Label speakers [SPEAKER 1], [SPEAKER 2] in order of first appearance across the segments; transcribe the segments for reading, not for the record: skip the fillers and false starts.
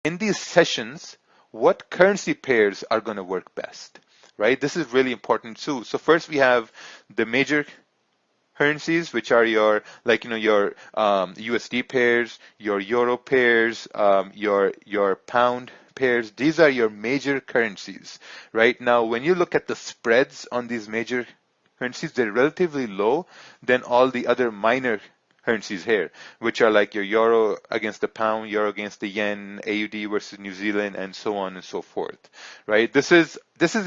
[SPEAKER 1] in these sessions, what currency pairs are going to work best, right? This is really important too. So first we have the major currencies, which are your, like, your USD pairs, your euro pairs, your pound pairs. These are your major currencies, right? Now, when you look at the spreads on these major currencies, they're relatively low than all the other minor currencies here, which are like your euro against the pound, euro against the yen, AUD versus New Zealand, and so on and so forth, right? This is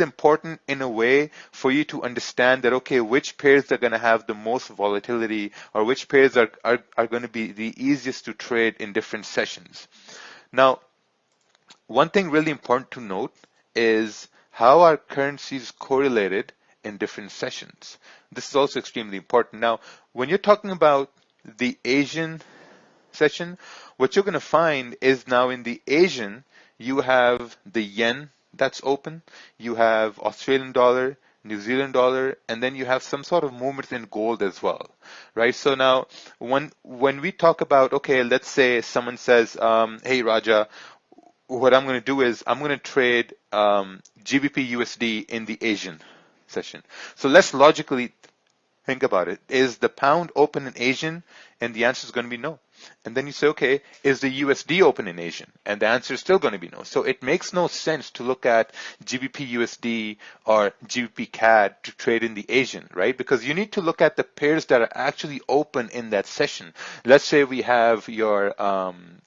[SPEAKER 1] important in a way for you to understand that, okay, which pairs are going to have the most volatility, or which pairs are going to be the easiest to trade in different sessions. Now, one thing really important to note is how are currencies correlated in different sessions. This is also extremely important. Now, when you're talking about the Asian session, what you're going to find is now in the Asian, you have the yen that's open, you have Australian dollar, New Zealand dollar, and then you have some sort of movement in gold as well, right? So now, when we talk about, okay, let's say someone says, hey Raja, what I'm going to do is I'm going to trade GBP USD in the Asian session. So let's logically think about it. Is the pound open in Asian? And the answer is going to be no. And then you say, okay, is the USD open in Asian? And the answer is still going to be no. So it makes no sense to look at GBP USD or GBP CAD to trade in the Asian, right? Because you need to look at the pairs that are actually open in that session. Let's say we have your,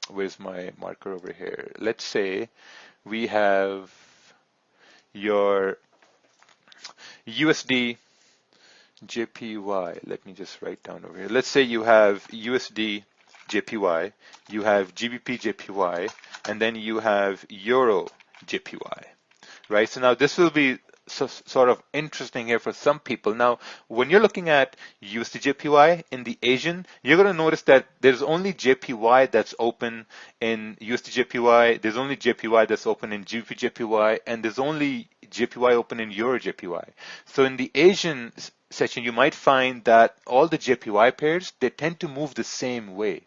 [SPEAKER 1] where's my marker over here? Let's say we have your USD JPY. Let me just write down over here. Let's say you have USD JPY, you have GBP JPY, and then you have Euro JPY, right? So now this will be sort of interesting here for some people. Now, when you're looking at USD JPY in the Asian, you're going to notice that there's only JPY that's open in USD JPY, there's only JPY that's open in GBP JPY, and there's only JPY open in Euro JPY. So in the Asian session, you might find that all the JPY pairs, they tend to move the same way,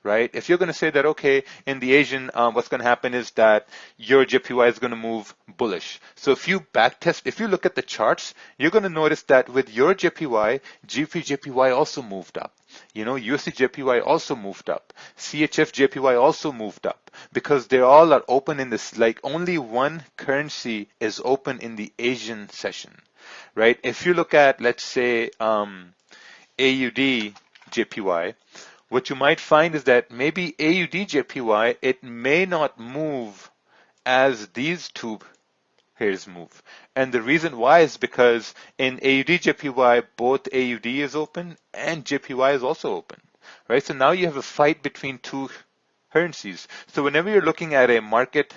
[SPEAKER 1] right? If you're going to say that, okay, in the Asian, what's going to happen is that your JPY is going to move bullish. So if you backtest, if you look at the charts, you're going to notice that with your JPY, GBP JPY also moved up. USD JPY also moved up. CHF JPY also moved up, because they all are open in this, like only one currency is open in the Asian session, right? If you look at, let's say, AUD JPY, what you might find is that maybe AUD JPY, it may not move as these two pairs move. And the reason why is because in AUD JPY, both AUD is open and JPY is also open, right? So now you have a fight between two currencies. So whenever you're looking at a market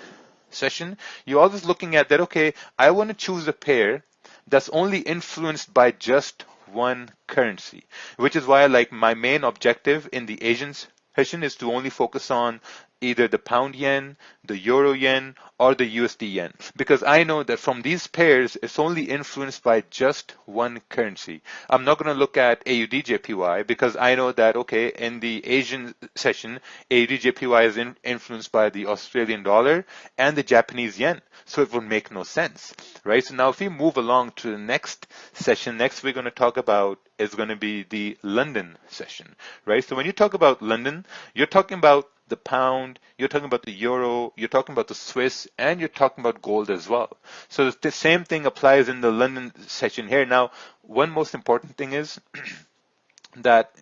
[SPEAKER 1] session, you're always looking at that, okay, I want to choose a pair that's only influenced by just one currency, which is why, like, my main objective in the Asian session is to only focus on either the pound yen, the euro yen, or the USD yen, because I know that from these pairs, it's only influenced by just one currency. I'm not going to look at AUD JPY because I know that, okay, in the Asian session, AUD JPY is influenced by the Australian dollar and the Japanese yen, so it would make no sense, right? So now if we move along to the next session, next we're going to talk about is going to be the London session, right? So when you talk about London, you're talking about the pound, you're talking about the euro, you're talking about the Swiss, and you're talking about gold as well. So the same thing applies in the London session here. Now, one most important thing is that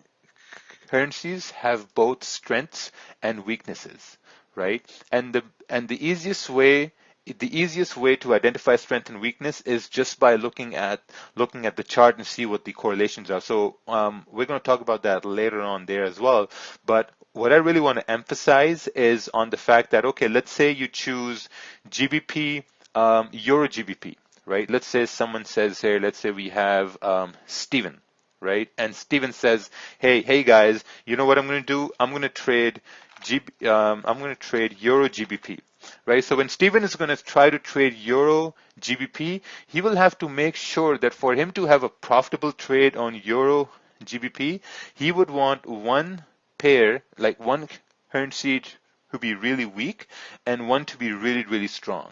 [SPEAKER 1] currencies have both strengths and weaknesses, right? And the easiest way to identify strength and weakness is just by looking at the chart and see what the correlations are. So we're going to talk about that later on there as well. But what I really want to emphasize is on the fact that, okay, let's say you choose GBP, Euro GBP, right? Let's say someone says here, let's say we have Steven, right? And Steven says, hey guys, you know what I'm going to do? I'm going to trade Euro GBP, right? So when Steven is going to try to trade Euro GBP, he will have to make sure that for him to have a profitable trade on Euro GBP, he would want one pair, like one currency to be really weak and one to be really, really strong,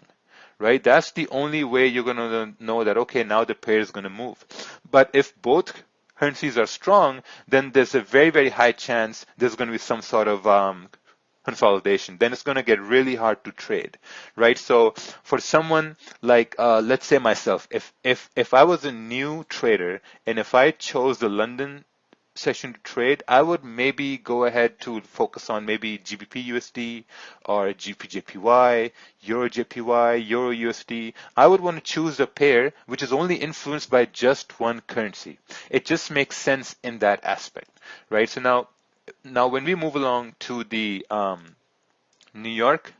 [SPEAKER 1] right? That's the only way you're going to know that, okay, now the pair is going to move. But if both currencies are strong, then there's a very, very high chance there's going to be some sort of consolidation. Then it's going to get really hard to trade, right? So for someone like, let's say myself, if I was a new trader and if I chose the London session to trade, I would maybe go ahead to focus on maybe GBP USD or GBP JPY, Euro JPY, Euro USD. I would want to choose a pair which is only influenced by just one currency. It just makes sense in that aspect, right? So now when we move along to the New York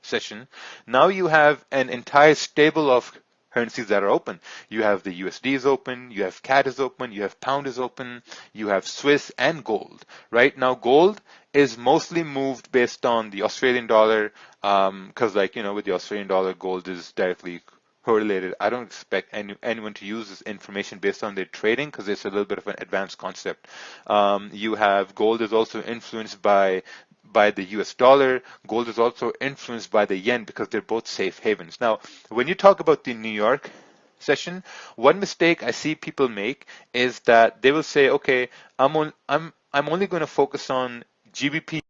[SPEAKER 1] session, now you have an entire stable of currencies that are open. You have the USD is open, you have CAD is open, you have pound is open, you have Swiss and gold, right? Now gold is mostly moved based on the Australian dollar, because with the Australian dollar, gold is directly correlated. I don't expect anyone to use this information based on their trading because it's a little bit of an advanced concept. You have gold is also influenced by the US dollar. Gold is also influenced by the yen because they're both safe havens. Now, when you talk about the New York session, one mistake I see people make is that they will say, okay, I'm only going to focus on GBP